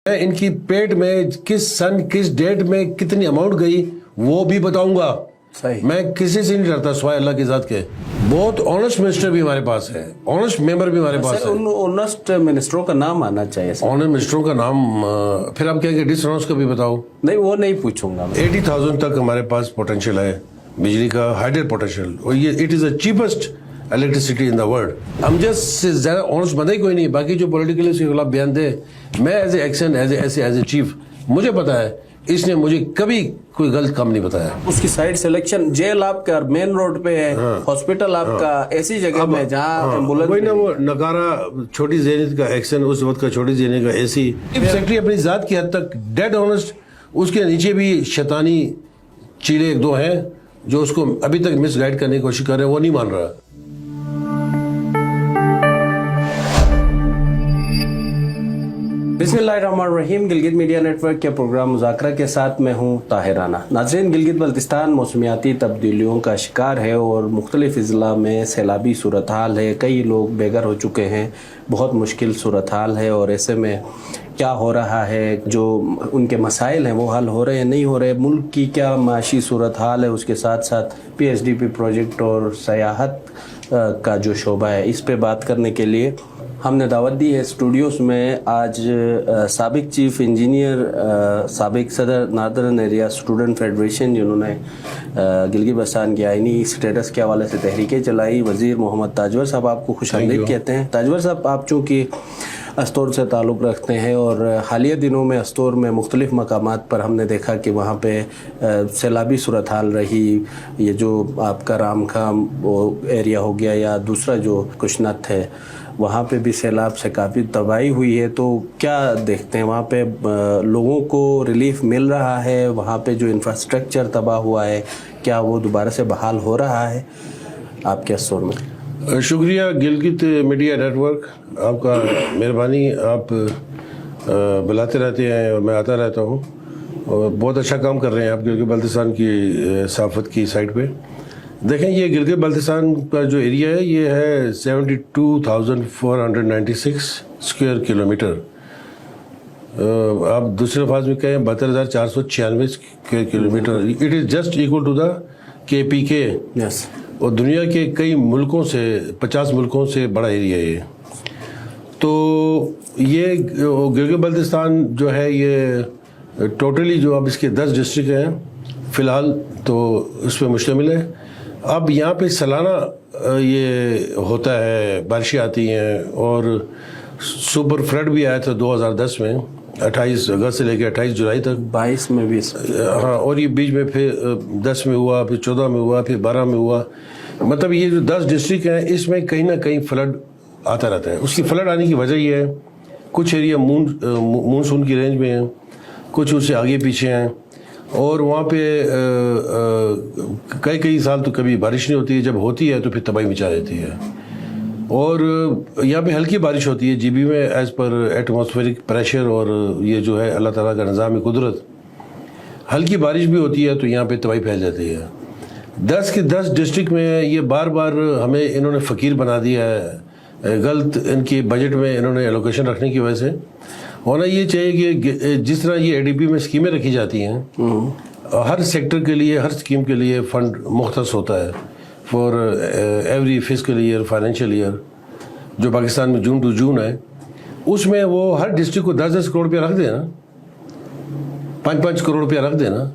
ان کی پیٹ میں کس سن کس ڈیٹ میں کتنی اماؤنٹ گئی وہ بھی بتاؤں گا. میں کسی سے نہیں ڈرتا سوائے اللہ کی ذات کے. بہت آنےسٹ منسٹر بھی ہمارے پاس ہے, آنےسٹ ممبر بھی ہمارے پاس ہے. آنےسٹ منسٹروں کا نام آنا چاہیے. آنےسٹ منسٹروں کا نام پھر آپ کہیں گے ڈس آنےسٹ کا بھی بتاؤ. نہیں وہ نہیں پوچھوں گا. 80,000 تک ہمارے پاس پوٹینشیل ہے بجلی کا, ہائیڈر پوٹینشیل, اور یہ it is the cheapest electricity in the world. ہم سے زیادہ آنےسٹ بندہ ہی کوئی نہیں. باقی جو پولیٹیکل اس کے خلاف بیان دے, میں as a action as a chief مجھے پتا ہے اس نے مجھے کبھی کوئی غلط کام نہیں بتایا. اس کی سائٹ سلیکشن, جیل آپ کا مین روڈ پہ ہے, ہاسپٹل آپ کا ایسی جگہ میں جہاں وہی نا وہ نکارا چھوٹی زینت کا ایکشن, اس وقت کا چھوٹی زینت کا اے سی سیکٹری اپنی ذات کی حد تک ڈیڈ آنےسٹ. اس کے نیچے بھی شیطانی چیلے ایک دو ہیں جو اس کو ابھی تک مس گائیڈ کرنے کی کوشش کر رہے ہیں, وہ نہیں مان رہا. بسم اللہ الرحمن الرحیم. گلگت میڈیا نیٹ ورک کے پروگرام مذاکرہ کے ساتھ میں ہوں طاہر رانا. ناظرین, گلگت بلتستان موسمیاتی تبدیلیوں کا شکار ہے اور مختلف اضلاع میں سیلابی صورتحال ہے. کئی لوگ بے گھر ہو چکے ہیں, بہت مشکل صورتحال ہے, اور ایسے میں کیا ہو رہا ہے, جو ان کے مسائل ہیں وہ حل ہو رہے ہیں نہیں ہو رہے, ملک کی کیا معاشی صورتحال ہے, اس کے ساتھ ساتھ PHDP پروجیکٹ اور سیاحت کا جو شعبہ ہے, اس پہ بات کرنے کے لیے ہم نے دعوت دی ہے اسٹوڈیوز میں آج سابق چیف انجینئر, سابق صدر ناردرن ایریا اسٹوڈنٹ فیڈریشن جنہوں نے گلگت بلتستان کی آئینی اسٹیٹس کے حوالے سے تحریکیں چلائی, وزیر محمد تاجور صاحب آپ کو خوش آمدید کہتے ہیں. تاجور صاحب, آپ چونکہ استور سے تعلق رکھتے ہیں اور حالیہ دنوں میں استور میں مختلف مقامات پر ہم نے دیکھا کہ وہاں پہ سیلابی صورتحال رہی. یہ جو آپ کا رام خام وہ ایریا ہو گیا یا دوسرا جو کشنت ہے, وہاں پہ بھی سیلاب سے کافی تباہی ہوئی ہے. تو کیا دیکھتے ہیں وہاں پہ لوگوں کو ریلیف مل رہا ہے؟ وہاں پہ جو انفراسٹرکچر تباہ ہوا ہے کیا وہ دوبارہ سے بحال ہو رہا ہے آپ کے استور میں؟ شکریہ گلگت میڈیا نیٹ ورک, آپ کا مہربانی. آپ بلاتے رہتے ہیں اور میں آتا رہتا ہوں, اور بہت اچھا کام کر رہے ہیں آپ گلگت بلتستان کی صحافت کی سائٹ پہ. دیکھیں, یہ گلگت بلتستان کا جو ایریا ہے یہ ہے 72,496 اسکوائر کلومیٹر. آپ دوسرے الفاظ میں کہیں 72,496 square kilometre. It is just equal to the KPK. Yes. اور دنیا کے کئی ملکوں سے 50 ملکوں سے بڑا ایریا ہے یہ. تو یہ گلگت بلتستان جو ہے یہ ٹوٹلی جو اب اس کے 10 ڈسٹرکٹ ہیں فی الحال تو اس پہ مشتمل ہے. اب یہاں پہ سالانہ یہ ہوتا ہے, بارشیں آتی ہیں, اور سپر فلڈ بھی آیا تھا 2010 میں 28 اگست سے لے کے 28 جولائی تک, 22 میں بھی. ہاں, اور یہ بیچ میں پھر 10 میں ہوا, پھر 14 میں ہوا, پھر 12 میں ہوا. مطلب یہ جو 10 ڈسٹرکٹ ہیں اس میں کہیں نہ کہیں فلڈ آتا رہتا ہے. اس کی فلڈ آنے کی وجہ یہ ہے, کچھ ایریا مونسون کی رینج میں ہیں, کچھ اس سے آگے پیچھے ہیں, اور وہاں پہ کئی سال تو کبھی بارش نہیں ہوتی ہے, جب ہوتی ہے تو پھر تباہی مچا دیتی ہے. اور یہاں پہ ہلکی بارش ہوتی ہے GB میں ایز پر ایٹماسفیرک پریشر, اور یہ جو ہے اللہ تعالیٰ کا نظام قدرت, ہلکی بارش بھی ہوتی ہے تو یہاں پہ تباہی پھیل جاتی ہے. 10 کے 10 ڈسٹرکٹ میں یہ بار بار ہمیں انہوں نے فقیر بنا دیا ہے, غلط ان کی بجٹ میں انہوں نے ایلوکیشن رکھنے کی وجہ سے. ہونا یہ چاہیے کہ جس طرح یہ ADB میں اسکیمیں رکھی جاتی ہیں, ہر سیکٹر کے لیے ہر اسکیم کے لیے فنڈ مختص ہوتا ہے for every fiscal year, financial year جو پاکستان میں جون ٹو جون ہے. اس میں وہ ہر ڈسٹرکٹ کو 10-10 کروڑ روپیہ رکھ دینا, 5-5 کروڑ روپیہ رکھ دینا.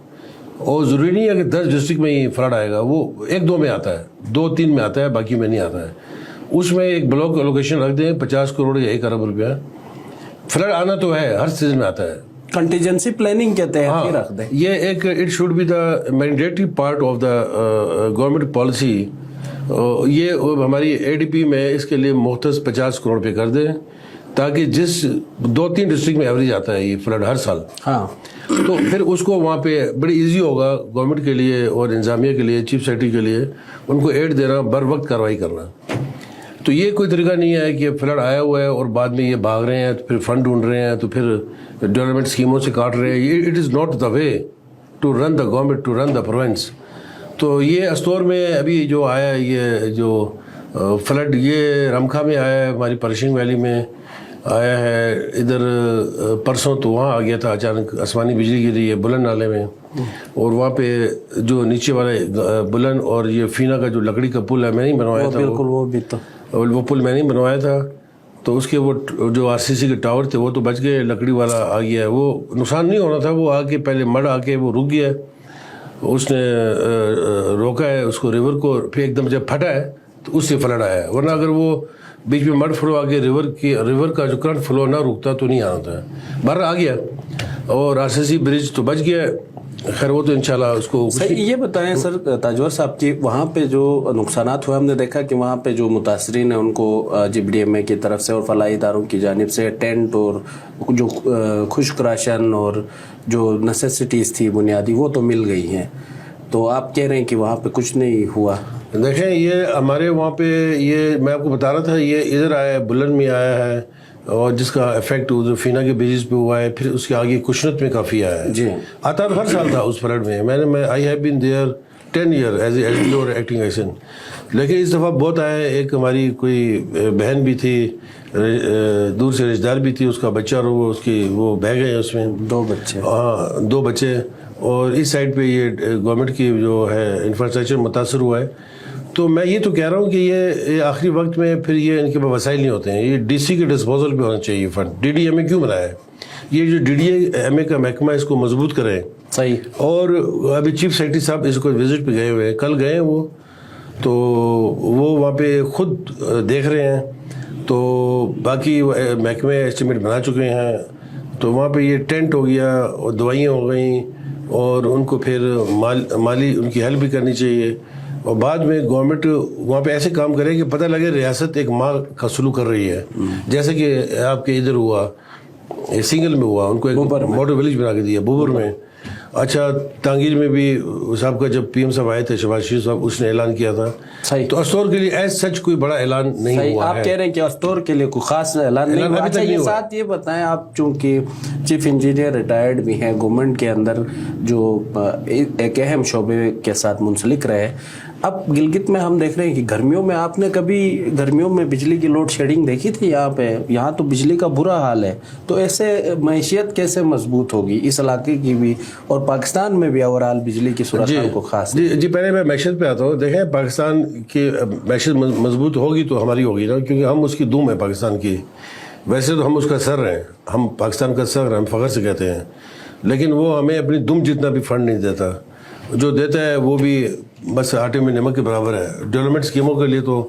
اور ضروری نہیں ہے کہ 10 ڈسٹرکٹ میں ہی فلڈ آئے گا, وہ 1-2 میں آتا ہے, 2-3 میں آتا ہے, باقی میں نہیں آتا ہے. اس میں ایک بلاک الوکیشن رکھ دیں 50 کروڑ یا 1 ارب روپیہ. فلڈ آنا تو ہے, ہر سیزن میں آتا ہے. کنٹیجنسی پلاننگ کے تحت ہی رکھ دیں. یہ ایک it should be the mandatory part of the government policy. یہ ہماری ADB میں اس کے لیے مختص 50 کروڑ روپے کر دیں, تاکہ جس 2-3 ڈسٹرکٹ میں ایوریج آتا ہے یہ فلڈ ہر سال, ہاں, تو پھر اس کو وہاں پہ بڑی ایزی ہوگا گورنمنٹ کے لیے اور انتظامیہ کے لیے, چیف سیکرٹری کے لیے, ان کو ایڈ دینا, بر وقت کارروائی کرنا. تو یہ کوئی طریقہ نہیں ہے کہ فلڈ آیا ہوا ہے اور بعد میں یہ بھاگ رہے ہیں, تو پھر فنڈ ڈھونڈ رہے ہیں, تو پھر ڈیولپمنٹ اسکیموں سے کاٹ رہے ہیں. It is not the way to run the government, to run the province. تو یہ استور میں ابھی جو آیا, یہ جو فلڈ یہ رمکھا میں آیا ہے, ہماری پرشنگ ویلی میں, آیا ہے ادھر پرسوں تو وہاں آ گیا تھا اچانک آسمانی بجلی گری ہے بلند نالے میں, اور وہاں پہ جو نیچے والے بلند اور یہ فینا کا جو لکڑی کا پل ہے میں نہیں بنوایا تھا, بالکل وہ بھی تو وہ پل میں نہیں بنوایا تھا, تو اس کے وہ جو RCC کے ٹاور تھے وہ تو بچ گئے, لکڑی والا آ گیا ہے, وہ نقصان نہیں ہونا تھا, وہ آ کے پہلے مڑ آ کے وہ رک گیا ہے, اس نے روکا ہے اس کو ریور کو, پھر ایک دم جب پھٹا ہے تو اس سے فلڈ آیا ہے, ورنہ اگر وہ بیچ میں مڈ فلو آ کے ریور کا جو کرنٹ فلو نہ رکتا تو نہیں آنا تھا, باہر آ گیا اور RCC برج تو بچ گیا. خیر وہ تو انشاءاللہ اس کو یہ بتائیں سر تاجور صاحب کی وہاں پہ جو نقصانات ہوئے, ہم نے دیکھا کہ وہاں پہ جو متاثرین ہیں ان کو GBDMA کی طرف سے اور فلاحی اداروں کی جانب سے ٹینٹ اور جو خشک راشن اور جو نیسیسٹیز تھی بنیادی وہ تو مل گئی ہیں, تو آپ کہہ رہے ہیں کہ وہاں پہ کچھ نہیں ہوا. دیکھیں یہ ہمارے وہاں پہ یہ میں آپ کو بتا رہا تھا, یہ ادھر آیا ہے بلند میں آیا ہے اور جس کا افیکٹ ادھر فینا کے بیجز پہ ہوا ہے, پھر اس کے آگے کشنت میں کافی آیا ہے. جی آتا ہر سال تھا اس فلڈ میں I have been there 10 years as a SPO acting action, لیکن اس دفعہ بہت آیا. ایک ہماری کوئی بہن بھی تھی, دور سے رشتہ دار بھی تھی, اس کا بچہ اور وہ اس کی وہ بہ گئے اس میں 2 بچے. ہاں 2 بچے, اور اس سائڈ پہ یہ گورنمنٹ کی جو ہے انفراسٹرکچر متاثر ہوا ہے. تو میں یہ تو کہہ رہا ہوں کہ یہ آخری وقت میں پھر یہ ان کے پاس وسائل نہیں ہوتے ہیں, یہ DC کے ڈسپوزل پہ ہونا چاہیے فنڈ. DDMA کیوں بنایا ہے, یہ جو DDMA کا محکمہ اس کو مضبوط کریں. صحیح. اور ابھی چیف سیکرٹری صاحب اس کو وزٹ پہ گئے ہوئے ہیں, کل گئے ہیں وہ, تو وہ وہاں پہ خود دیکھ رہے ہیں. تو باقی محکمے ایسٹیمیٹ بنا چکے ہیں, تو وہاں پہ یہ ٹینٹ ہو گیا اور دوائیاں ہو گئیں, اور ان کو پھر مالی ان کی ہیلپ بھی کرنی چاہیے. اور بعد میں گورنمنٹ وہاں پہ ایسے کام کرے کہ پتہ لگے ریاست ایک ماں کا سلوک کر رہی ہے, جیسے کہ آپ کے ادھر ہوا سنگل میں ہوا, ان کو ایک ماڈل ولیج بنا کے دیا بوبر میں. اچھا تانگیر میں بھی صاحب کا جب PM صاحب آئے تھے شہباز شریف صاحب, اس نے اعلان کیا تھا. صحیح. تو استور کے لیے ایز سچ کوئی بڑا اعلان نہیں ہوا ہے. آپ کہہ رہے ہیں کہ استور کے لیہ کوئی خاص اعلان نہیں ہوا. اچھا یہ ساتھ یہ بتائیں, آپ چونکہ چیف انجینئر ریٹائرڈ بھی ہیں, گورنمنٹ کے اندر جو ایک اہم شعبے کے ساتھ منسلک رہے, اب گلگت میں ہم دیکھ رہے ہیں کہ گرمیوں میں آپ نے کبھی گرمیوں میں بجلی کی لوڈ شیڈنگ دیکھی تھی یہاں پہ؟ یہاں تو بجلی کا برا حال ہے, تو ایسے معیشت کیسے مضبوط ہوگی اس علاقے کی بھی اور پاکستان میں بھی اوورال بجلی کی صورتحال کو خاص؟ جی پہلے میں معیشت پہ آتا ہوں. دیکھیں پاکستان کی معیشت مضبوط ہوگی تو ہماری ہوگی نا, کیونکہ ہم اس کی دوم ہے پاکستان کی. ویسے تو ہم اس کا سر ہیں, ہم پاکستان کا سر ہیں, ہم فخر سے کہتے ہیں, لیکن وہ ہمیں اپنی دم جتنا بھی فنڈ نہیں دیتا. جو دیتا ہے وہ بھی بس آٹے میں نمک کے برابر ہے. ڈیولپمنٹ اسکیموں کے لیے تو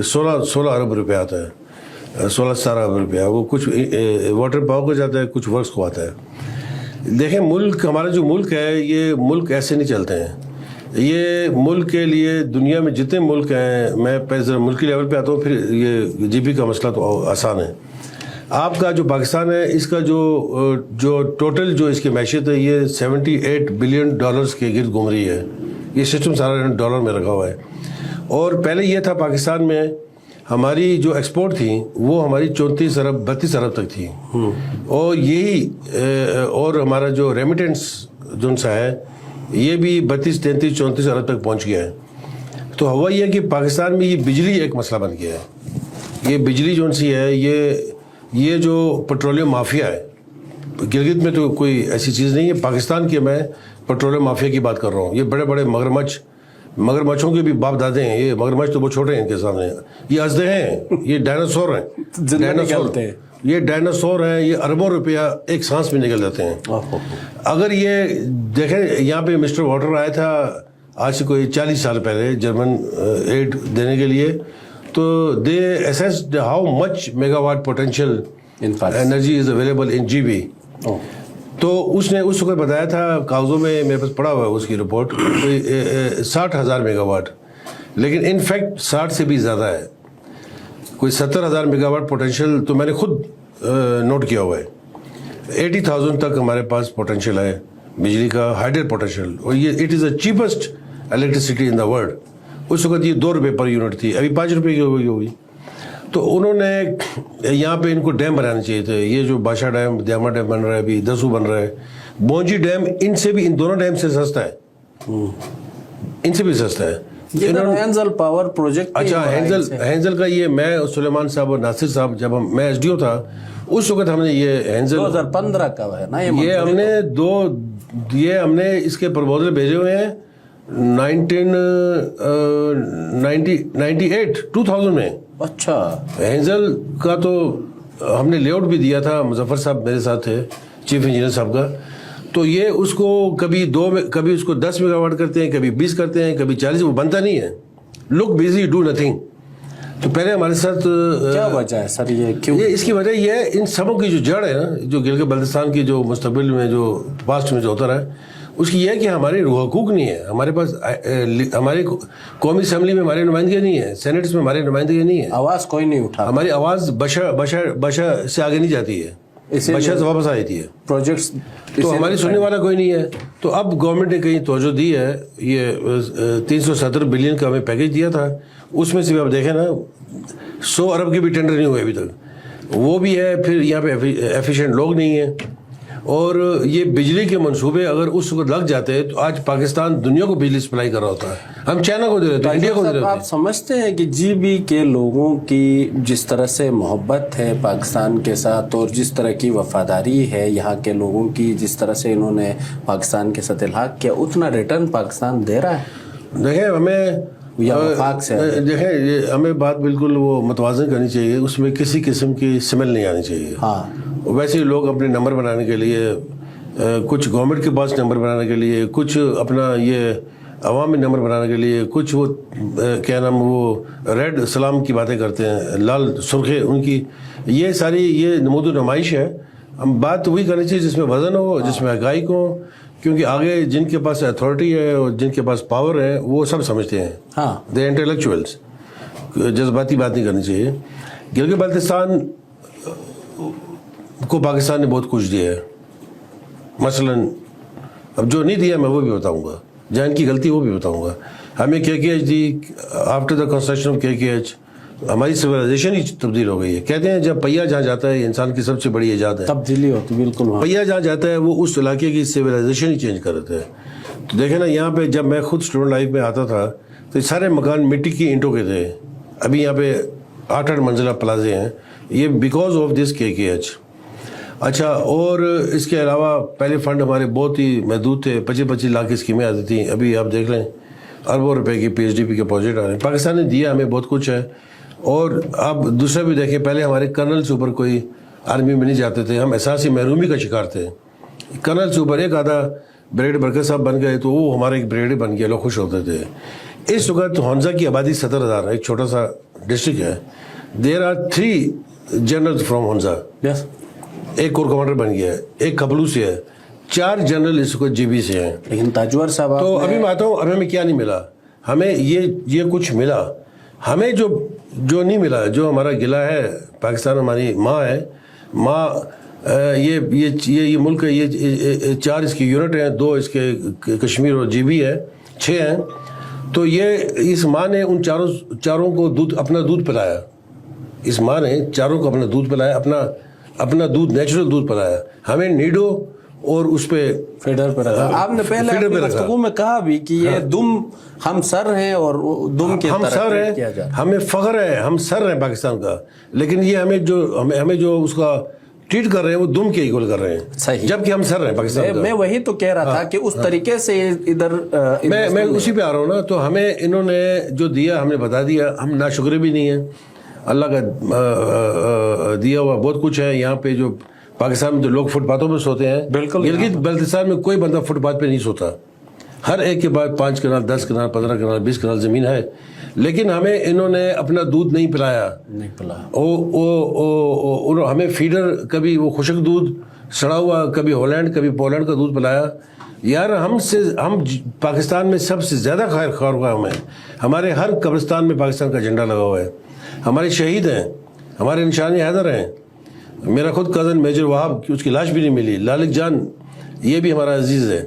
16 ارب روپے آتا ہے, 16-17 ارب روپیہ, وہ کچھ واٹر پاور کو جاتا ہے, کچھ ورکس کو آتا ہے. دیکھیں ملک ہمارا جو ملک ہے, یہ ملک ایسے نہیں چلتے ہیں. یہ ملک کے لیے دنیا میں جتنے ملک ہیں, میں پہلے ملکی لیول پہ آتا ہوں, پھر یہ GDP کا مسئلہ تو آسان ہے. آپ کا جو پاکستان ہے, اس کا جو ٹوٹل جو اس کی معیشت ہے, یہ $78 بلین کے گرد گھوم رہی ہے. یہ سسٹم سارا ڈالر میں رکھا ہوا ہے. اور پہلے یہ تھا پاکستان میں ہماری جو ایکسپورٹ تھی وہ ہماری 32 ارب تک تھی, اور یہی اور ہمارا جو ریمیٹنس جو سا ہے یہ بھی 32, 33, 34 ارب تک پہنچ گیا ہے. تو ہوا یہ کہ پاکستان میں یہ بجلی ایک مسئلہ بن گیا ہے. یہ بجلی جو سی ہے, یہ جو پٹرولیم مافیا ہے, گلگت میں تو کوئی ایسی چیز نہیں ہے. پاکستان کی میں پٹرولیم مافیا کی بات کر رہا ہوں. یہ بڑے بڑے مگرمچھوں کے بھی باپ دادے ہیں. یہ مگرمچھ تو بہت چھوٹے ہیں ان کے سامنے. یہ اژدہے ہیں, یہ ڈائناسور ہیں. یہ ڈائناسور ہیں, یہ اربوں روپیہ ایک سانس میں نکل جاتے ہیں. اگر یہ دیکھیں, یہاں پہ مسٹر واٹر آیا تھا آج سے کوئی 40 سال پہلے جرمن ایڈ دینے کے لیے, تو the assessed how much megawatt potential energy is available ان GB. تو اس نے اس وقت بتایا تھا, کاغذوں میں میرے پاس پڑا ہوا ہے اس کی رپورٹ, 60,000 میگا واٹ. لیکن ان فیکٹ 60 سے بھی زیادہ ہے, کوئی 70,000 میگا واٹ پوٹینشیل تو میں نے خود نوٹ کیا ہوا ہے. 80,000 تک ہمارے پاس پوٹینشیل ہے بجلی کا, ہائیڈر پوٹینشیل. اور یہ it is the cheapest electricity in the world. اس وقت یہ 2 روپے پر یونٹ تھی, ابھی 5 روپے کی ہوگی. تو انہوں نے یہاں پہ ان کو ڈیم بنانے چاہیے تھے. یہ جو بادشاہ ڈیم, دیاما ڈیم بن رہا ہے, ابھی دسو بن رہا ہے, بونجی ڈیم ان سے بھی, ان دونوں ڈیم سے سستا ہے, ان سے بھی سستا ہے. Hansel power project. اچھا ہینزل کا یہ میں سلیمان صاحب اور ناصر صاحب جب میں ایس ڈی او تھا اس وقت ہم نے یہ ہینزل 2015 کا ہے نا یہ ہم نے اس کے پروپوزل بھیجے ہوئے ہیں 2000 میں. اچھا ہینزل کا تو ہم نے لے آؤٹ بھی دیا تھا, مظفر صاحب میرے ساتھ تھے چیف انجینئر صاحب کا. تو یہ اس کو کبھی کبھی اس کو 10 میگا واٹ کرتے ہیں, کبھی 20 کرتے ہیں, کبھی 40. وہ بنتا نہیں ہے. لک بیزی ڈو نتھنگ. تو پہلے ہمارے ساتھ کیا وجہ ہے سر یہ کیوں؟ یہ اس کی وجہ یہ ہے ان سبوں کی جو جڑ ہے نا, جو گلگت بلتستان کی جو مستقبل میں جو پاسٹ میں جو ہوتا رہا ہے, اس کی یہ ہے کہ ہمارے حقوق نہیں ہے. ہمارے پاس ہماری قومی اسمبلی میں ہماری نمائندگی نہیں ہے, سینیٹس میں ہماری نمائندگی نہیں ہے, آواز کوئی نہیں اٹھا. ہماری آواز بشا سے آگے نہیں جاتی ہے, بشا سے واپس آتی ہے. پروجیکٹس تو ہماری سننے والا کوئی نہیں ہے. تو اب گورنمنٹ نے کہیں توجہ دی ہے. یہ 370 بلین کا ہمیں پیکیج دیا تھا, اس میں سے بھی آپ دیکھیں نا 100 ارب کے بھی ٹینڈر نہیں ہوئے ابھی تک. وہ بھی ہے. پھر یہاں پہ ایفیشینٹ لوگ نہیں ہیں. اور یہ بجلی کے منصوبے اگر اس وقت لگ جاتے تو آج پاکستان دنیا کو بجلی سپلائی کر رہا ہوتا ہے. ہم چائنا کو دے رہے تھے, انڈیا کو دے رہے آپ تھے. سمجھتے ہیں کہ جی بی کے لوگوں کی جس طرح سے محبت ہے پاکستان کے ساتھ اور جس طرح کی وفاداری ہے یہاں کے لوگوں کی, جس طرح سے انہوں نے پاکستان کے ساتھ الحاق کیا, اتنا ریٹرن پاکستان دے رہا ہے؟ دیکھیں ہمیں یا وفاق سے دیکھیں ہمیں بات بالکل وہ متوازن کرنی چاہیے. اس میں کسی قسم کی سمل نہیں آنی چاہیے. ہاں ویسے ہی لوگ اپنے نمبر بنانے کے لیے, کچھ گورنمنٹ کے پاس نمبر بنانے کے لیے, کچھ اپنا یہ عوامی نمبر بنانے کے لیے, کچھ وہ کیا نام وہ ریڈ سلام کی باتیں کرتے ہیں, لال سرخے ان کی, یہ ساری یہ نمود و نمائش ہے. ہم بات وہی کرنی چاہیے جس میں وزن ہو, جس میں حقائق ہو, کیونکہ آگے جن کے پاس اتھارٹی ہے اور جن کے پاس پاور ہے وہ سب سمجھتے ہیں. ہاں دے انٹلیکچوئلس. جذباتی بات نہیں کرنی چاہیے. گلگت بلتستان کو پاکستان نے بہت کچھ دیا ہے. مثلاً اب جو نہیں دیا میں وہ بھی بتاؤں گا, جہاں ان کی غلطی وہ بھی بتاؤں گا. ہمیں KKH the. After the construction of KKH ہماری سویلائزیشن ہی تبدیل ہو گئی ہے. کہتے ہیں جب پہیا جہاں جاتا ہے انسان کی سب سے بڑی ایجاد ہے. تبدیلی ہوتی بالکل. پہیا جہاں جاتا ہے وہ اس علاقے کی سویلائزیشن ہی چینج کر دیتا ہے. تو دیکھیں نا یہاں پہ جب میں خود اسٹوڈنٹ لائف میں آتا تھا تو یہ سارے مکان مٹی کی اینٹوں کے تھے. ابھی یہاں پہ 8 منزلہ پلازے ہیں. یہ بیکاز آف دس KKH. اچھا, اور اس کے علاوہ پہلے فنڈ ہمارے بہت ہی محدود تھے. 25 لاکھ کی اسکیمیں آتی تھیں. ابھی آپ دیکھ لیں اربوں روپے کی PHDP کے پروجیکٹ آ رہے ہیں. پاکستان نے دیا ہمیں بہت کچھ ہے. اور آپ دوسرا بھی دیکھیں, پہلے ہمارے کرنل سے اوپر کوئی آرمی میں نہیں جاتے تھے. ہم احساسی محرومی کا شکار تھے. کرنل سے اوپر ایک آدھا بریگیڈ برکت صاحب بن گئے تو وہ ہمارا ایک بریگیڈ بن گیا, لوگ خوش ہوتے تھے. اس وقت ہنزا کی آبادی 70,000 ہے, ایک چھوٹا سا ڈسٹرکٹ ہے. There are 3 general from Hunza. ایک کور کمانڈر بن گیا ہے, ایک کھپلو سے ہے, 4 جنرل اس کو GB سے ہیں. لیکن تاجور صاحب تو ابھی میں آتا ہوں, ابھی ہمیں کیا نہیں ملا. ہمیں یہ کچھ ملا. ہمیں جو نہیں ملا, جو ہمارا گلہ ہے, پاکستان ہماری ماں ہے. ماں یہ ملک ہے. یہ 4 اس کی یونٹ ہیں, 2 اس کے کشمیر اور GB ہے, 6 ہیں. تو یہ اس ماں نے ان چاروں کو اپنا دودھ پلایا. اس ماں نے چاروں کو اپنا دودھ پلایا, اپنا دودھ, نیچرل دودھ پلایا. ہمیں نیڈو اور اس پہ فیڈر پہ رکھا. آپ نے پہلے اپنی گفتگو میں کہا بھی کہ یہ دم ہم سر ہیں اور دم کے ہم سر ہیں, ہمیں فخر ہے, ہم سر ہیں پاکستان کا. لیکن یہ ہمیں جو اس کا ٹریٹ کر رہے ہیں وہ دم کے ایکول کر رہے ہیں. صحیح. جبکہ ہم سر ہیں پاکستان کا. میں وہی تو کہہ رہا تھا کہ اس طریقے سے ادھر میں اسی پہ آ رہا ہوں نا. تو ہمیں انہوں نے جو دیا ہم نے بتا دیا. ہم ناشکرے بھی نہیں ہیں. اللہ کا دیا ہوا بہت کچھ ہے. یہاں پہ جو پاکستان میں جو لوگ فٹ پاتھوں پہ سوتے ہیں, بالکل گلگت بلتستان میں کوئی بندہ فٹ پاتھ پہ نہیں سوتا. ہر ایک کے بعد 5 کنال 10 کنال 15 کنال 20 کنال زمین ہے. لیکن ہمیں انہوں نے اپنا دودھ نہیں پلایا. ہمیں فیڈر, کبھی وہ خشک دودھ سڑا ہوا, کبھی ہالینڈ کبھی پولینڈ کا دودھ پلایا. یار ہم پاکستان میں سب سے زیادہ خیر خواہ ہوا ہمیں. ہمارے ہر قبرستان میں پاکستان کا جھنڈا لگا ہوا ہے. ہمارے شہید ہیں, ہمارے نشان حیدر ہیں. میرا خود کزن میجر وہاب, اس کی لاش بھی نہیں ملی. لالک جان یہ بھی ہمارا عزیز ہے,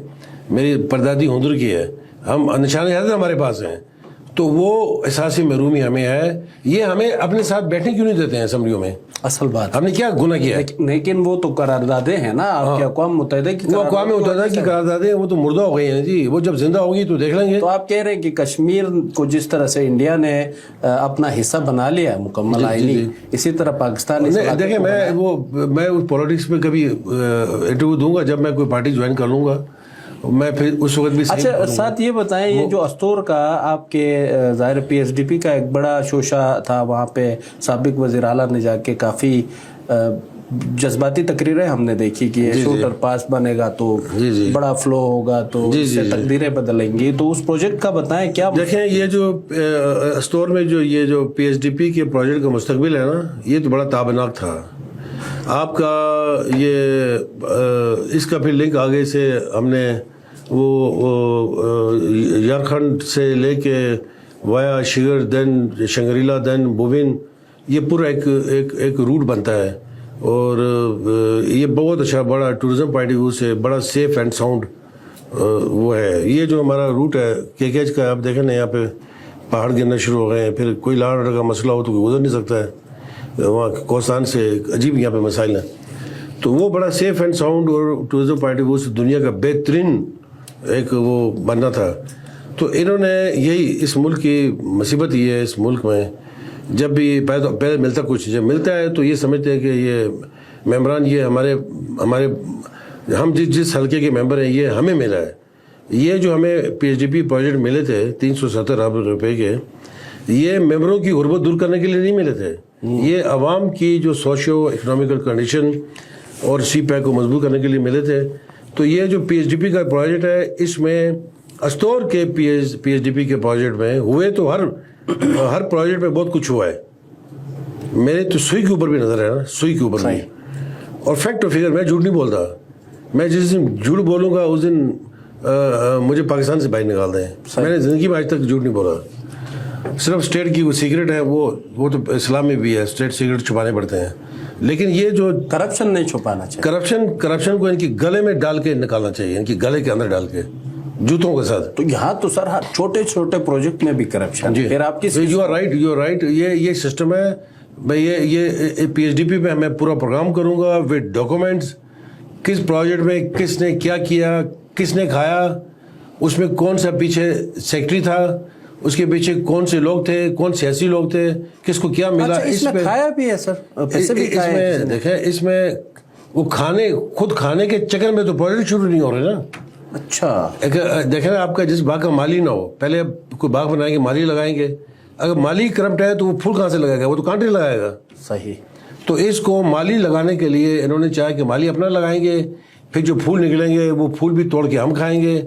میری پردادی ہندر کی ہے. ہم نشان حیدر ہمارے پاس ہیں. تو وہ احساس محرومی ہمیں ہے. یہ ہمیں اپنے ساتھ بیٹھنے کیوں نہیں دیتے ہیں اسمبلیوں میں؟ اصل بات ہم نے کیا گناہ کیا ہے؟ لیکن وہ تو قراردادیں ہیں نا آپ کے اقوام متحدہ کی. وہ اقوام متحدہ کی قراردادیں وہ تو مردہ ہو گئی ہیں جی. وہ جب زندہ ہوگی تو دیکھ لیں گے. تو آپ کہہ رہے ہیں کہ کشمیر کو جس طرح سے انڈیا نے اپنا حصہ بنا لیا ہے مکمل آئینی، اسی طرح پاکستان دیکھیں میں پولیٹکس میں کبھی انٹرویو دوں گا جب میں کوئی پارٹی جوائن کر لوں گا، میں پھر اس وقت بھی. اچھا ساتھ یہ بتائیں، یہ جو استور کا آپ کے ظاہر پی ایس ڈی پی کا ایک بڑا شوشہ تھا، وہاں پہ سابق وزیر اعلیٰ نے جا کے کافی جذباتی تقریریں ہم نے دیکھی کہ شوٹر پاس بنے گا تو بڑا فلو ہوگا تو اس سے تقدیریں بدلیں گی. تو اس پروجیکٹ کا بتائیں کیا. دیکھیں یہ جو استور میں یہ جو پی ایس ڈی پی کے پروجیکٹ کا مستقبل ہے نا، یہ تو بڑا تابناک تھا. آپ کا یہ اس کا پھر لنک آگے سے ہم نے وہ یارکھنڈ سے لے کے وایا شگر دین شنگریلا دین بوین، یہ پورا ایک روٹ بنتا ہے. اور یہ بہت اچھا بڑا ٹورزم پوائنٹ آف ویو سے بڑا سیف اینڈ ساؤنڈ وہ ہے. یہ جو ہمارا روٹ ہے KKH کا، آپ دیکھیں نا یہاں پہ پہاڑ گرنا شروع ہو گئے ہیں. پھر کوئی لا آرڈر کا مسئلہ ہو تو کوئی گزر نہیں سکتا ہے. وہاں کوستان سے عجیب یہاں پہ مسائل ہیں. تو وہ بڑا سیف اینڈ ساؤنڈ اور ٹورزم پوائنٹ آف ویو سے دنیا کا بہترین ایک وہ بننا تھا. تو انہوں نے یہی اس ملک کی مصیبت یہ ہے، اس ملک میں جب بھی پہلے ملتا کچھ، جب ملتا ہے تو یہ سمجھتے ہیں کہ یہ ممبران یہ ہمارے ہم جس حلقے کے ممبر ہیں یہ ہمیں ملا ہے. یہ جو ہمیں P H D P project ملے تھے 370 ارب روپے کے، یہ ممبروں کی غربت دور کرنے کے لیے نہیں ملے تھے. یہ عوام کی جو سوشیو اکنامیکل کنڈیشن اور سی پیک کو مضبوط کرنے کے لیے ملے تھے. تو یہ جو پی ایچ ڈی پی کا پروجیکٹ ہے، اس میں استور کے پی ایچ ڈی پی کے پروجیکٹ میں ہوئے تو ہر پروجیکٹ میں بہت کچھ ہوا ہے. میرے تو سوئی کے اوپر بھی نظر ہے نا، سوئی کے اوپر بھی. اور فیکٹ اور فگر، میں جھوٹ نہیں بولتا. میں جس دن جھوٹ بولوں گا اس دن مجھے پاکستان سے باہر نکال دیں. میں نے زندگی میں آج تک جھوٹ نہیں بولا. صرف اسٹیٹ کی وہ سیکرٹ ہے، وہ تو اسلام میں بھی ہے، اسٹیٹ سیکرٹ چھپانے پڑتے ہیں. لیکن یہ جو کرپشن نہیں چھپانا چاہیے، کرپشن کو ان کی گلے میں ڈال کے نکالنا چاہیے، ان کی گلے کے اندر ڈال کے جوتوں کے ساتھ. تو یہاں تو سر ہر چھوٹے چھوٹے پروجیکٹ میں بھی کرپشن. پھر آپ کی یو آر رائٹ. یہ سسٹم ہے بھائی. یہ پی ایچ ڈی پی میں پورا پروگرام کروں گا ود ڈاکومنٹس. کس پروجیکٹ میں کس نے کیا کیا، کس نے کھایا، اس میں کون سا پیچھے سیکٹری تھا، اس کے پیچھے کون سے لوگ تھے، کون سیاسی لوگ تھے، کس کو کیا ملا. اس میں کھایا بھی ہے سر، پیسے بھی کھائے ہیں. دیکھیں اس میں وہ خود کھانے کے چکر میں تو پروجیکٹ شروع نہیں ہو رہے نا. اچھا دیکھیں نا، آپ کا جس باغ کا مالی نہ ہو، پہلے کوئی باغ بنائیں گے، مالی لگائیں گے. اگر مالی کرپٹ ہے تو وہ پھول کہاں سے لگائے گا؟ وہ تو کانٹے لگائے گا. صحیح. تو اس کو مالی لگانے کے لیے انہوں نے چاہا کہ مالی اپنا لگائیں گے، پھر جو پھول نکلیں گے وہ پھول بھی توڑ کے ہم کھائیں گے،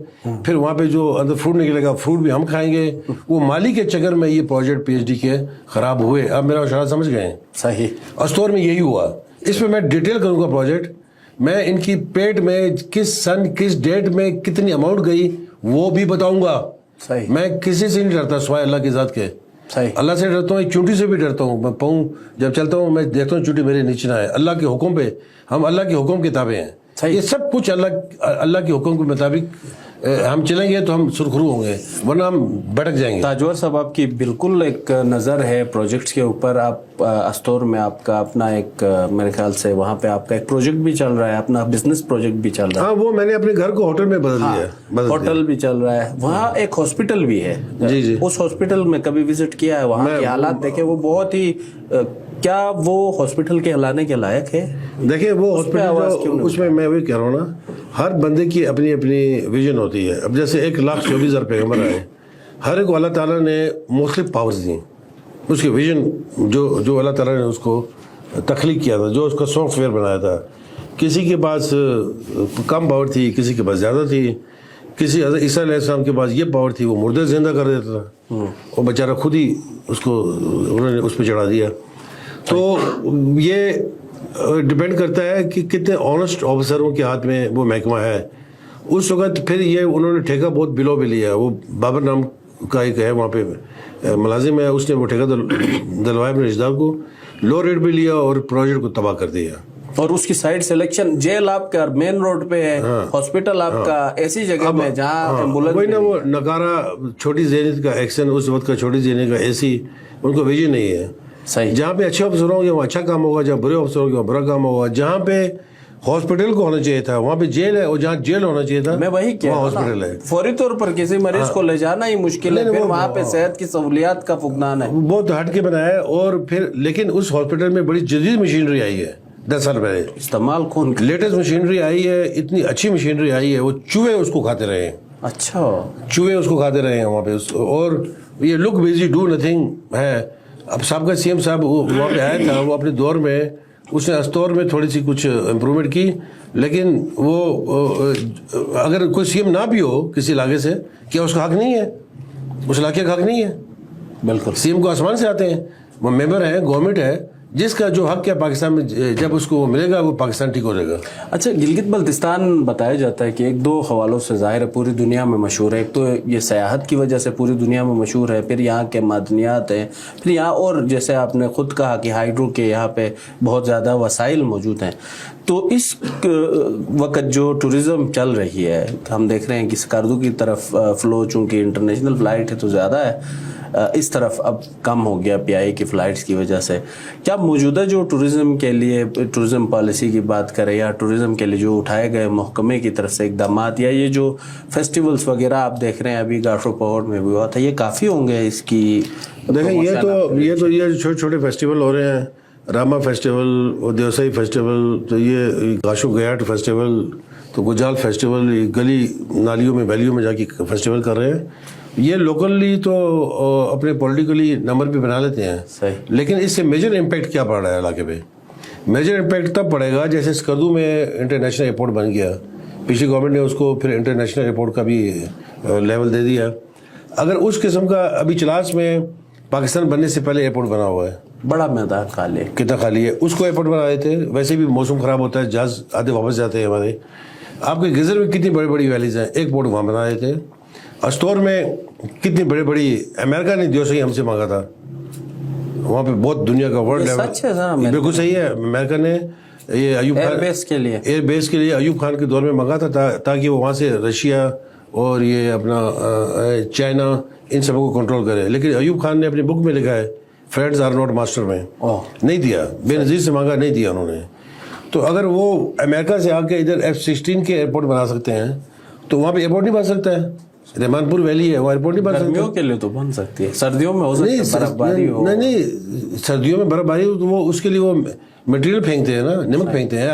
پھر وہاں پہ جو اندر فروٹ نکلے گا فروٹ بھی ہم کھائیں گے. وہ مالی کے چکر میں یہ پروجیکٹ پی ایچ ڈی کے خراب ہوئے. اب میرا اشارہ سمجھ گئے ہیں. صحیح. استور میں یہی ہوا. اس میں ڈیٹیل کروں گا پروجیکٹ. میں ان کی پیٹ میں کس سن کس ڈیٹ میں کتنی اماؤنٹ گئی وہ بھی بتاؤں گا. صحیح. میں کسی سے نہیں ڈرتا سوائے اللہ کی ذات کے. صحیح. اللہ سے ڈرتا ہوں، ایک چونٹی سے بھی ڈرتا ہوں. میں پاؤں جب چلتا ہوں میں دیکھتا ہوں چونٹی میرے نیچے نہ ہے. اللہ کے حکم پہ ہم اللہ کے حکم کے تابع ہیں. یہ سب کچھ اللہ کے حکم کے مطابق ہم چلیں گے تو ہم سرخرو ہوں گے، ورنہ ہم بھٹک جائیں گے. تاجور صاحب آپ کی بالکل ایک نظر ہے پروجیکٹس کے اوپر. آپ استور میں آپ کا اپنا ایک میرے خیال سے وہاں پہ آپ کا ایک پروجیکٹ بھی چل رہا ہے، اپنا بزنس پروجیکٹ بھی چل رہا ہے. ہاں وہ میں نے اپنے گھر کو ہوٹل میں بدل دیا ہے. ہوٹل بھی چل رہا ہے، وہاں ایک ہاسپٹل بھی ہے. جی. اس ہاسپٹل میں کبھی وزٹ کیا ہے؟ وہاں کے حالات دیکھے، وہ بہت ہی، کیا وہ ہاسپٹل کے ہلانے کے لائق ہے؟ دیکھیں وہ ہاسپٹل، اس میں وہی کہہ رہا ہوں نا، ہر بندے کی اپنی اپنی ویژن ہوتی ہے. اب جیسے 1,24,000 پیغمبر آئے، ہر ایک کو اللہ تعالیٰ نے مختلف پاورز دیں. اس کی ویژن جو اللہ تعالیٰ نے اس کو تخلیق کیا تھا، جو اس کا سافٹ ویئر بنایا تھا، کسی کے پاس کم پاور تھی، کسی کے پاس زیادہ تھی. کسی حضرت عیسیٰ علیہ السلام کے پاس یہ پاور تھی، وہ مردے زندہ کر دیتا تھا، اور بیچارہ خود ہی اس کو انہوں نے اس پہ چڑھا دیا. تو یہ ڈپینڈ کرتا ہے کہ کتنے آنیسٹ آفیسروں کے ہاتھ میں وہ محکمہ ہے. اس وقت پھر یہ انہوں نے ٹھیکہ بہت بلو بھی لیا. وہ بابر نام کا ایک ہے وہاں پہ ملازم ہے، اس نے وہ ٹھیکہ دلوایا اپنے رشتہ دار کو، لو ریٹ بھی لیا اور پروجیکٹ کو تباہ کر دیا. اور اس کی سائٹ سلیکشن، جیل آپ کا مین روڈ پہ ہے، ہاسپٹل آپ کا ایسی جگہ میں جہاں ایمبولینس وہی نا، وہ نکارا چھوٹی زینت کا ایکشن، اس وقت کا چھوٹی زینت کا اے سی ان کو ویژن نہیں ہے. صحیح. جہاں پہ اچھے افسر ہوں گے وہاں اچھا کام ہوگا، جہاں برے افسر ہوں گے وہاں برا کام ہوگا. جہاں پہ ہاسپٹل کو ہونا چاہیے تھا وہاں پہ جیل ہے، اور جہاں جیل ہونا چاہیے تھا میں وہی کہہ وہاں رہا ہوں ہاسپٹل ہے. فوری طور پر کسی مریض کو لے جانا ہی مشکل ہے، پھر وہاں پہ صحت کی سہولیات کا فقدان ہے. بہت ہٹ کے بنایا ہے. اور پھر لیکن اس ہاسپٹل میں بڑی جدید مشینری آئی ہے 10 سال پہلے. استعمال کون؟ لیٹسٹ مشینری آئی ہے، اتنی اچھی مشینری آئی ہے، وہ چوہے اس کو کھاتے رہے ہیں. اچھا، چوہے اس کو کھاتے رہے ہیں وہاں پہ. اور یہ لک بیزی ڈو نتھنگ ہے. اب صاحب کا سی ایم صاحب وہاں پہ آیا تھا، وہ اپنے دور میں اس نے استور میں تھوڑی سی کچھ امپرومنٹ کی، لیکن وہ اگر کوئی سی ایم نہ بھی ہو کسی علاقے سے، کیا اس کا حق نہیں ہے؟ اس علاقے کا حق نہیں ہے؟ بالکل. سی ایم کو آسمان سے آتے ہیں، وہ ممبر ہیں، گورنمنٹ ہے، جس کا جو حق ہے پاکستان میں جب اس کو ملے گا وہ پاکستان ٹھیک ہو جائے گا. اچھا، گلگت بلتستان بتایا جاتا ہے کہ ایک دو حوالوں سے ظاہر ہے پوری دنیا میں مشہور ہے. ایک تو یہ سیاحت کی وجہ سے پوری دنیا میں مشہور ہے، پھر یہاں کے معدنیات ہیں، پھر یہاں اور جیسے آپ نے خود کہا کہ ہائیڈرو کے یہاں پہ بہت زیادہ وسائل موجود ہیں. تو اس وقت جو ٹورزم چل رہی ہے، ہم دیکھ رہے ہیں کہ سکردو کی طرف فلو چونکہ انٹرنیشنل فلائٹ ہے تو زیادہ ہے، اس طرف اب کم ہو گیا پی آئی کی فلائٹس کی وجہ سے. کیا موجودہ جو ٹورزم کے لیے ٹورزم پالیسی کی بات کریں یا ٹورزم کے لیے جو اٹھائے گئے محکمے کی طرف سے اقدامات، یا یہ جو فیسٹیولز وغیرہ آپ دیکھ رہے ہیں ابھی گاشو پہاڑ میں بھی ہوا تھا، یہ کافی ہوں گے اس کی؟ دیکھیں یہ چھوٹے چھوٹے فیسٹیول ہو رہے ہیں، راما فیسٹیول اور دیوسائی فیسٹیول، تو یہ گاشو گیاٹ فیسٹیول، تو گجال فیسٹیول، یہ گلی نالیوں میں ویلیوں میں جا کے فیسٹیول کر رہے ہیں. یہ لوکلی تو اپنے پولیٹیکلی نمبر بھی بنا لیتے ہیں. صحیح. لیکن اس سے میجر امپیکٹ کیا پڑ رہا ہے علاقے پہ؟ میجر امپیکٹ تب پڑے گا جیسے سکردو میں انٹرنیشنل ایئرپورٹ بن گیا. پچھلی گورنمنٹ نے اس کو پھر انٹرنیشنل ایئرپورٹ کا بھی لیول دے دیا. اگر اس قسم کا ابھی چلاس میں پاکستان بننے سے پہلے ایئرپورٹ بنا ہوا ہے، بڑا میدان خالی ہے، کتنا خالی ہے، اس کو ایئرپورٹ بنا رہے تھے. ویسے بھی موسم خراب ہوتا ہے، جہاز آدھے واپس جاتے ہیں ہمارے. آپ کے گزر میں کتنی بڑی بڑی ویلیز ہیں، ایک پورٹ وہاں بنا رہے تھے. استور میں کتنی بڑی بڑی، امریکہ نے جو صحیح ہم سے مانگا تھا، وہاں پہ بہت دنیا کا ورلڈ لیول. بالکل صحیح ہے، امریکہ نے یہ ایوب خان ایئر بیس کے لیے ایوب خان کے دور میں مانگا تھا تاکہ وہ وہاں سے رشیا اور یہ اپنا چائنا ان سب کو کنٹرول کرے. لیکن ایوب خان نے اپنی بک میں لکھا ہے فرینڈز آر ناٹ ماسٹر میں، نہیں دیا. بے نظیر سے مانگا، نہیں دیا انہوں نے. تو اگر وہ امریکہ سے آ کے ادھر F-16 کے ایئرپورٹ بنا سکتے ہیں تو وہاں پہ ایئرپورٹ نہیں بن سکتا ہے. رحمان پور ویلی ہے، وہ ایئرپورٹ نہیں بن سکتا. گرمیوں کے لیے تو بن سکتی ہے، سردیوں میں ہو سکتی ہے برف باری ہو. نہیں، سردیوں میں برف باری ہو تو وہ اس کے لیے وہ مٹیریل پھینکتے ہیں نا، نمک پھینکتے ہیں.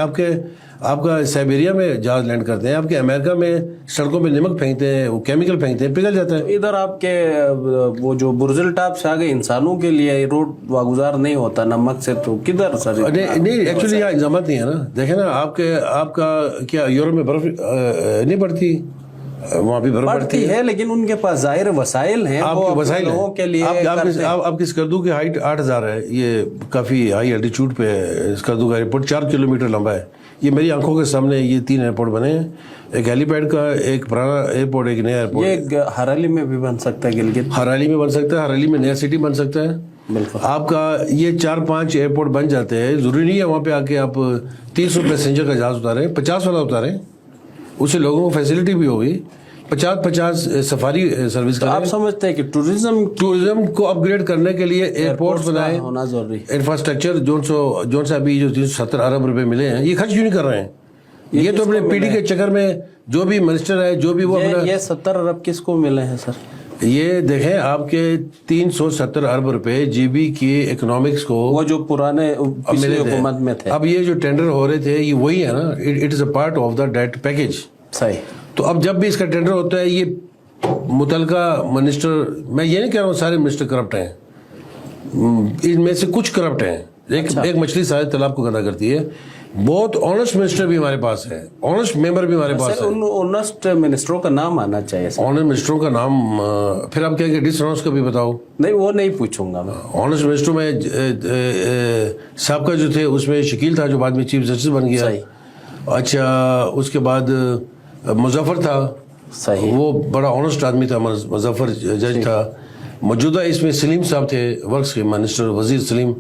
آپ کا سائبیریا میں جہاز لینڈ کرتے ہیں، آپ کے امریکہ میں سڑکوں پہ نمک پھینکتے ہیں، وہ کیمیکل پھینکتے ہیں، پگھل جاتا ہے. ادھر آپ کے وہ جو برزل ٹاپ سے آگے انسانوں کے لیے روڈ واگزار نہیں ہوتا نمک سے، تو کدھر سر؟ نہیں، ایکچولی یہاں انتظامات نہیں ہے نا. دیکھیں نا، آپ کا کیا یورپ میں برف نہیں پڑتی؟ وہاں بھی برف پڑتی ہے، لیکن ان کے پاس ظاہر وسائل ہیں. آپ کے وسائل ہیں. آپ کی سکردو کی ہائٹ 8000 ہے، یہ کافی ہائی الٹیچیوڈ پہ ہے. سکردو کا ایئرپورٹ 4 کلومیٹر لمبا ہے. یہ میری آنکھوں کے سامنے یہ 3 ایئرپورٹ بنے ہیں، ایک ہیلی پیڈ کا، ایک پرانا ایئرپورٹ، ایک نیا ایئرپورٹ. یہ ہرالی میں بھی بن سکتا ہے، گلگت ہرالی میں بن سکتا ہے، ہرالی میں نیا سٹی بن سکتا ہے. بالکل. آپ کا یہ 4-5 ایئرپورٹ بن جاتے ہیں. ضروری نہیں ہے وہاں پہ آ کے آپ 300 پیسنجر کا جہاز اتاریں، 50 والا اتاریں، اس سے لوگوں کو فیسلٹی بھی ہوگی. 50 سفاری سروس کریں. آپ سمجھتے ہیں کہ ٹورزم کو اپ گریڈ کرنے کے لیے ایئرپورٹس بنائے، ہونا ضروری. انفراسٹرکچر جو سے ابھی جو 370 ارب روپے ملے ہیں، یہ خرچ کیوں نہیں کر رہے ہیں؟ یہ تو اپنے پی ڈی کے چکر میں جو بھی منسٹر ہے، جو بھی وہ یہ 70 ارب کس کو ملے ہیں سر؟ یہ دیکھیں، آپ کے 370 ارب روپے جی بی کی اکنامکس کو، وہ جو پرانے پچھلی حکومت میں تھے. اب یہ جو ٹینڈر ہو رہے تھے یہ وہی ہے نا، it is a part of the debt package. صحیح. تو اب جب بھی اس کا ٹینڈر ہوتا ہے، یہ متعلقہ منسٹر، میں یہ نہیں کہہ رہا ہوں سارے منسٹر کرپٹ ہیں، ان میں سے کچھ کرپٹ ہیں. ایک مچھلی سارے تالاب کو گندا کرتی ہے. بہت آنےسٹ منسٹر بھی ہمارے پاس ہے، آنےسٹ ممبر بھی ہمارے پاس ہے. آنےسٹ منسٹروں کا نام آنا چاہیے. آنےسٹ منسٹروں کا نام پھر آپ کہیں گے ڈس آنےسٹ کا بھی بتاؤ. نہیں، وہ نہیں پوچھوں گا میں. آنےسٹ منسٹروں میں سابقہ جو تھے اس میں شکیل تھا جو بعد میں چیف جسٹس بن گیا. اچھا، اس کے بعد مظفر تھا. صحیح. وہ بڑا آنےسٹ آدمی تھا، مظفر جج تھا. موجودہ اس میں سلیم صاحب تھے، ورکس کے منسٹر، وزیر سلیم.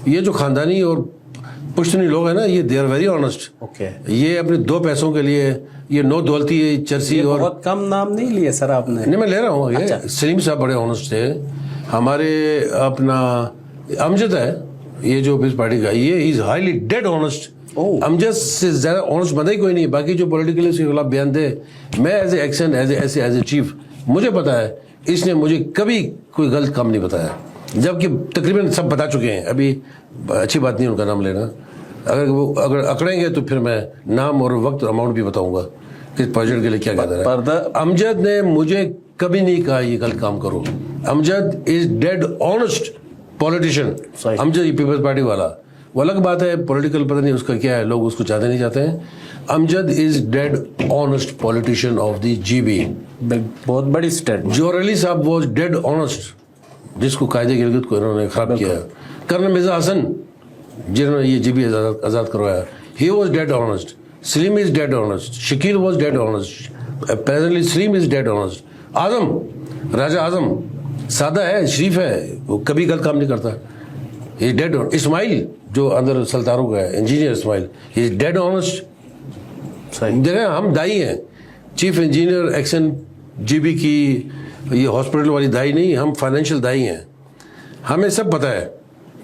یہ جو خاندانی اور پشتنی لوگ ہیں نا یہ they are very honest. Okay, یہ اپنے 2 پیسوں کے لیے یہ نو دولتی چرسی اور بہت کم نام نہیں لیے سر آپ نے. نہیں میں لے رہا ہوں. یہ سلیم صاحب بڑے آنےسٹ تھے. ہمارے اپنا امجد ہے یہ جو پیپلز پارٹی کا, یہ از ہائیلی ڈیڈ آنےسٹ. امجد سے زیادہ آنےسٹ بندہ ہی کوئی نہیں. باقی جو پولیٹیکل اس کے خلاف بیان دے, میں as a action as a chief مجھے پتا ہے اس نے مجھے کبھی کوئی غلط کام نہیں بتایا, جبکہ تقریباً سب بتا چکے ہیں. ابھی اچھی بات نہیں ان کا نام لینا. اگر اکڑیں گے تو پھر میں نام اور وقت اور اماؤنٹ بھی بتاؤں گا کہ اس پروجیکٹ کے لیے کیا کہتا ہے. امجد نے مجھے کبھی نہیں کہا یہ غلط کام کرو. امجد از ڈیڈ آنےسٹ پولیٹیشین. امجد یہ پیپلز پارٹی والا, وہ الگ بات ہے پولیٹیکل پتہ نہیں اس کا کیا ہے, لوگ اس کو چاہتے نہیں چاہتے ہیں. Amjad is dead honest politician of the G B. بہت بڑی اسٹیٹمنٹ. جوہر علی صاحب واز ڈیڈ آنےسٹ, جس کو قائد گلگت کو انہوں نے خراب کیا. کرنل مرزا حسن جنہوں نے یہ جی بی آزاد کروایا, he was the honest. Saleem is dead honest. Shakeel was the honest. Presently Saleem is dead honest. Azam, Raja Azam سادہ ہے, شریف ہے, وہ کبھی غلط کام نہیں کرتا. He did. اسماعیل جو اندر سلطاروں کا ہے, engineer Ismail, he is dead honest. دیکھیں ہم دائی ہیں, chief engineer XEN G B کی یہ ہاسپٹل والی دائی نہیں, ہم فائنینشیل دائی ہیں. ہمیں سب پتہ ہے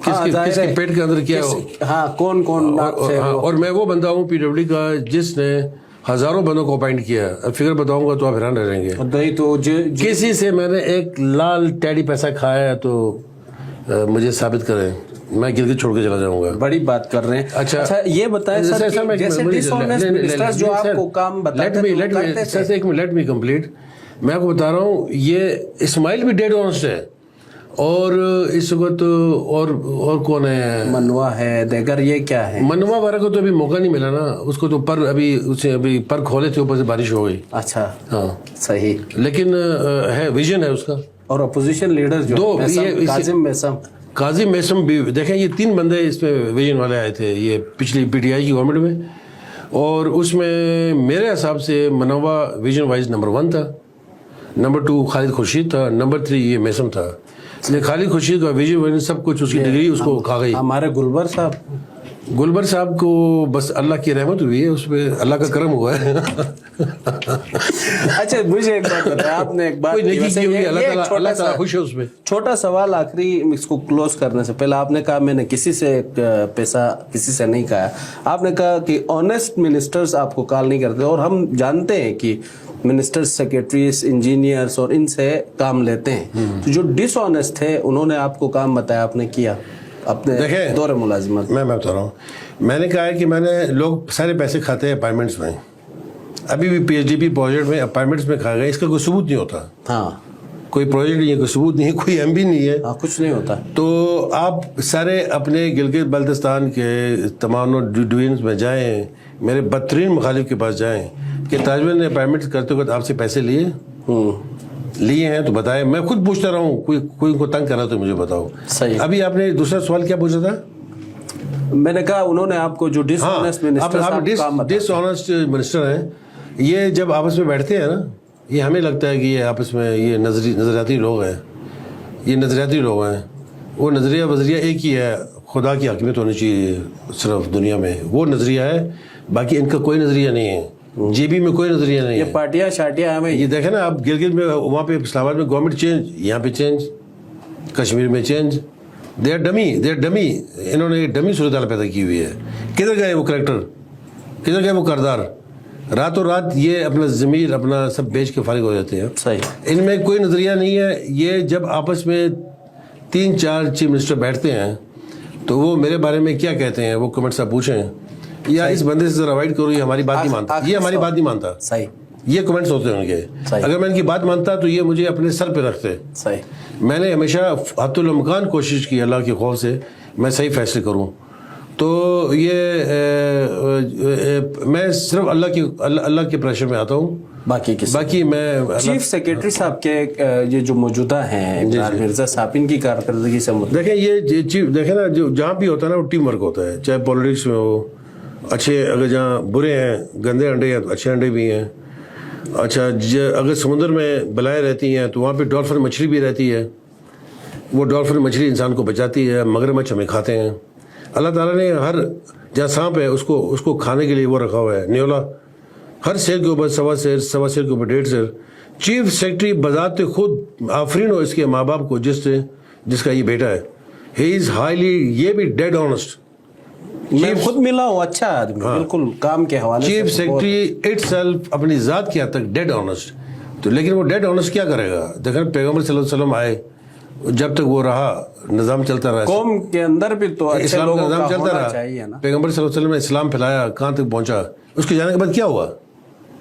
کس کے پیٹ کے اندر کیا ہو. ہاں کون کون. اور میں وہ بندہ ہوں پی ڈبلیو کا جس نے ہزاروں بندوں کو اپائنٹ کیا. فگر بتاؤں گا تو آپ حیران رہیں گے. تو کسی سے میں نے ایک لال ٹیڈی پیسہ کھایا ہے تو مجھے ثابت کریں, میں گلگت چھوڑ کے چلا جاؤں گا. بڑی بات کر رہے ہیں. اچھا یہ بتائیں سر, جیسے ڈس آنےسٹ منسٹرز جو آپ کو کام بتاتے تھے. ایک منٹ, لیٹ می کمپلیٹ. میں آپ کو بتا رہا ہوں یہ اسماعیل بھی ڈیڈ آنےسٹ ہے, اور اس وقت اور کون ہے, منوا ہے, دیگر. یہ کیا ہے منوا وارا کو تو ابھی موقع نہیں ملا نا, اس کو تو پر ابھی پر کھولے تھے, اوپر سے بارش ہو گئی. اچھا ہاں صحیح. لیکن ہے ویژن ہے اس کا. اور اپوزیشن لیڈر جو قاسم میسم بھی دیکھیں, یہ 3 بندے اس میں ویژن والے آئے تھے یہ پچھلی پی ٹی آئی کی گورنمنٹ میں, اور اس میں میرے حساب سے منوا ویژن وائز نمبر 1 تھا, نمبر 2 خالد خورشید تھا, نمبر 3 یہ میسم تھا. خالد خورشید کا ویژن سب کچھ اس کی ڈگری اس کو کھا گئی. ہمارے گلبر صاحب کو بس اللہ کی رحمت ہوئی ہے, اس پہ اللہ کا کرم ہوا ہے. اچھا مجھے ایک بات بتایا آپ نے, ایک بات اللہ تعالیٰ خوش ہے اس میں. چھوٹا سوال آخری اس کو کلوز کرنے سے پہلے. آپ نے کہا میں نے کسی سے پیسہ کسی سے نہیں کہا. آپ نے کہا کہ آنےسٹ منسٹرز آپ کو کال نہیں کرتے, اور ہم جانتے ہیں کہ منسٹر سیکرٹریز انجینئرز اور ان سے کام لیتے ہیں. تو جو ڈس آنےسٹ تھے انہوں نے آپ کو کام بتایا, آپ نے کیا اپنے دور ملازمت. میں بتا رہا ہوں, میں نے کہا ہے کہ میں نے لوگ سارے پیسے کھاتے ہیں اپائنٹمنٹس میں. ابھی بھی P H D P project میں اپائنٹمنٹس میں کھا گئے, اس کا کوئی ثبوت نہیں ہوتا. ہاں کوئی پروجیکٹ نہیں ہے, کوئی ثبوت نہیں ہے, کوئی ایم بھی نہیں ہے, کچھ نہیں ہوتا. تو آپ سارے اپنے گلگت بلتستان کے تمام ڈویژنس میں جائیں, میرے بدترین مخالف کے پاس جائیں کہ تاج محل نے اپائنٹمنٹ کرتے وقت آپ سے پیسے لیے ہیں تو بتائیں. میں خود پوچھتا رہا ہوں, کوئی ان کو تنگ کر رہا تو مجھے بتاؤ. صحیح. ابھی آپ نے دوسرا سوال کیا پوچھا تھا؟ میں نے کہا انہوں نے آپ کو جو ڈس آنےسٹ منسٹر ہیں, یہ جب آپس میں بیٹھتے ہیں نا, یہ ہمیں لگتا ہے کہ یہ آپس میں یہ نظریاتی لوگ ہیں. یہ نظریاتی لوگ ہیں. وہ نظریہ وظریہ ایک ہی ہے, خدا کی حاکمیت ہونی چاہیے صرف دنیا میں, وہ نظریہ ہے. باقی ان کا کوئی نظریہ نہیں ہے. جی بی میں کوئی نظریہ نہیں ہے. یہ پارٹیاں شارٹیاں ہمیں یہ دیکھیں نا آپ, گلگت میں وہاں پہ اسلام آباد میں گورنمنٹ چینج, یہاں پہ چینج, کشمیر میں چینج. They are dummy. انہوں نے ڈمی صورتحال پیدا کی ہوئی ہے. کدھر گئے وہ کریکٹر, کدھر گئے وہ کردار؟ راتوں رات یہ اپنا ضمیر اپنا سب بیچ کے فارغ ہو جاتے ہیں. صحیح. ان میں کوئی نظریہ نہیں ہے. یہ جب آپس میں 3-4 چیف منسٹر بیٹھتے ہیں تو وہ میرے بارے میں کیا کہتے ہیں وہ کمنٹس آپ پوچھیں, یا اس بندے سے ذرا اوائڈ کرو, یہ ہماری بات نہیں مانتا, یہ ہماری بات نہیں مانتا. صحیح. یہ کمنٹس ہوتے ہیں ان کے. اگر میں ان کی بات مانتا تو یہ مجھے اپنے سر پہ رکھتے. صحیح. میں نے ہمیشہ حتی الامکان کوشش کی اللہ کے خوف سے میں صحیح فیصلے کروں. تو یہ میں صرف اللہ کے پریشر میں آتا ہوں. باقی میں چیف سیکرٹری صاحب کے یہ جو موجودہ ہیں مرزا صاحب, ان کی کارکردگی سے دیکھیں, یہ چیف دیکھیں نا, جو جہاں بھی ہوتا ہے نا وہ ٹیم ورک ہوتا ہے. چاہے پالیٹکس میں ہو, اچھے اگر جہاں برے ہیں گندے انڈے ہیں تو اچھے انڈے بھی ہیں. اچھا اگر سمندر میں بلائیں رہتی ہیں تو وہاں پہ ڈولفن مچھلی بھی رہتی ہے. وہ ڈولفن مچھلی انسان کو بچاتی ہے. مگرمچھ ہمیں کھاتے ہیں. اللہ تعالیٰ نے ہر جہاں سانپ ہے اس کو کھانے کے لیے وہ رکھا ہوا ہے نیولا. ہر شیر کے اوپر سوا شیر کے اوپر 1.5 شیر. چیف سیکرٹری بذات خود آفرین ہو اس کے ماں باپ کو جس کا یہ بیٹا ہے. ہی از ہائیلی، یہ بھی ڈیڈ آنسٹ. میں خود ملا ہوں، اچھا آدمی بالکل کام کے حوالے سے. چیف سیکرٹری اٹ سیلف اپنی ذات کی حد تک ڈیڈ آنسٹ. تو لیکن وہ ڈیڈ آنسٹ کیا کرے گا؟ دیکھیں پیغمبر صلی اللہ علیہ وسلم آئے، جب تک وہ رہا نظام چلتا رہا، قوم کے اندر بھی تو اچھے اسلام کا لوگوں نظام کا چلتا ہونا رہا. چاہیے نا. پیغمبر صلی اللہ علیہ وسلم نے اسلام پھیلایا، کہاں تک پہنچا، اس کے جانے کے بعد کیا ہوا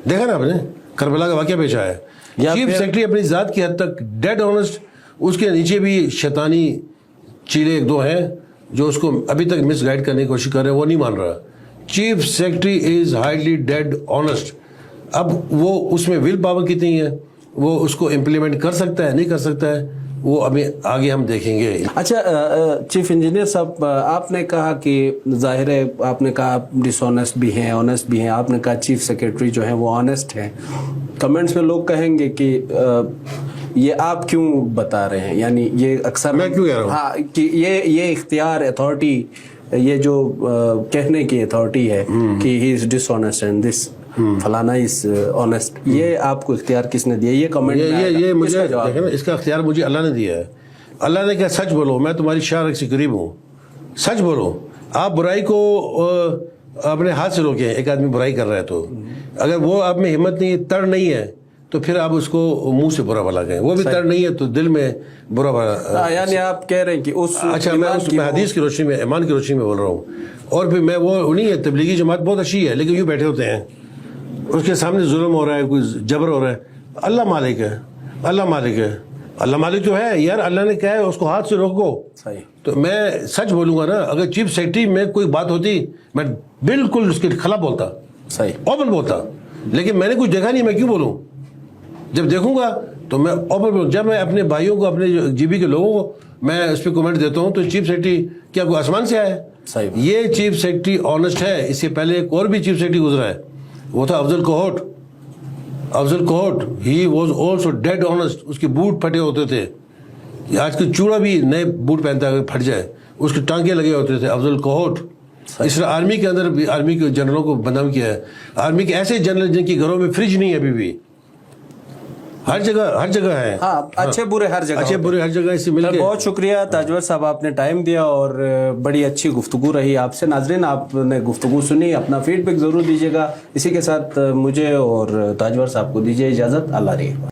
دیکھا نا آپ نے، کربلا کا واقعہ پیش آیا. چیف سیکرٹری اپنی ذات کی حد تک ڈیڈ آنسٹ. اس کے نیچے بھی شیطانی چیلے 1-2 ہیں جو اس کو ابھی تک مس گائیڈ کرنے کی کوشش کر رہے ہیں، وہ نہیں مان رہا. Chief secretary is highly dead honest. اب وہ اس میں ول پاور کتنی ہے، وہ اس کو امپلیمنٹ کر سکتا ہے نہیں کر سکتا ہے، وہ ابھی آگے ہم دیکھیں گے. اچھا چیف انجینئر صاحب، آپ نے کہا کہ ظاہر ہے آپ نے کہا ڈس آنیسٹ بھی ہیں آنیسٹ بھی ہیں، آپ نے کہا چیف سیکرٹری جو ہیں وہ آنیسٹ ہیں. کمنٹس میں لوگ کہیں گے کہ یہ آپ کیوں بتا رہے ہیں، یعنی یہ اکثر میں کیوں کہہ رہا ہوں؟ ہاں کہ یہ اختیار اتھارٹی، یہ جو کہنے کی اتھارٹی ہے کہ ہی از ڈس آنیسٹ اینڈ دس فلانا از آنیسٹ، یہ آپ کو اختیار کس نے دیا؟ یہ کمنٹ یہ مجھے دیکھیں نا، اس کا اختیار مجھے اللہ نے دیا ہے. اللہ نے کہا سچ بولو، میں تمہاری شارک سے قریب ہوں، سچ بولو. آپ برائی کو اپنے ہاتھ سے روکیں. ایک آدمی برائی کر رہا ہے تو اگر وہ آپ میں ہمت نہیں، تڑ نہیں ہے، تو پھر آپ اس کو منہ سے برا بھلا کہیں. وہ بھی تڑ نہیں ہے تو دل میں برا بھلا. یعنی آپ کہہ رہے ہیں کہ اس اچھا میں حدیث کی روشنی میں، ایمان کی روشنی میں بول رہا ہوں. اور پھر میں وہ نہیں ہے، تبلیغی جماعت بہت اچھی ہے لیکن یوں بیٹھے ہوتے ہیں، اس کے سامنے ظلم ہو رہا ہے، کوئی جبر ہو رہا ہے. اللہ مالک ہے، اللہ مالک ہے، اللہ مالک تو ہے یار. اللہ نے کہا ہے اس کو ہاتھ سے روکو. صحیح. تو میں سچ بولوں گا نا، اگر چیف سیکرٹری میں کوئی بات ہوتی میں بالکل اس کے خلاف بولتا، صحیح اوپن بولتا. لیکن میں نے کچھ دیکھا نہیں، میں کیوں بولوں؟ جب دیکھوں گا تو میں اوپن بولوں. جب میں اپنے بھائیوں کو، اپنے جی بی کے لوگوں کو میں اس پہ کمنٹ دیتا ہوں تو چیف سیکرٹری کیا کوئی آسمان سے آیا ہے؟ صحیح. یہ چیف سیکرٹری آنیسٹ ہے. اس سے پہلے ایک اور بھی چیف سیکرٹری گزرا ہے، وہ تھا Afzal Kohat. Afzal Kohat he was also the honest. اس کے بوٹ پھٹے ہوتے تھے. آج کے چوڑا بھی نئے بوٹ پہنتا ہے پھٹ جائے، اس کے ٹانکے لگے ہوتے تھے. افضل کوہٹ. اس طرح آرمی کے اندر بھی آرمی کے جنرلوں کو بدنام کیا ہے. آرمی کے ایسے جنرل جن کے گھروں میں فریج نہیں ہے ابھی بھی، ہر جگہ ہے. ہاں اچھے برے ہر جگہ اس سے مل کے. بہت شکریہ تاجور صاحب، آپ نے ٹائم دیا اور بڑی اچھی گفتگو رہی آپ سے. ناظرین آپ نے گفتگو سنی، اپنا فیڈ بیک ضرور دیجیے گا. اسی کے ساتھ مجھے اور تاجور صاحب کو دیجیے اجازت. اللہ رحم.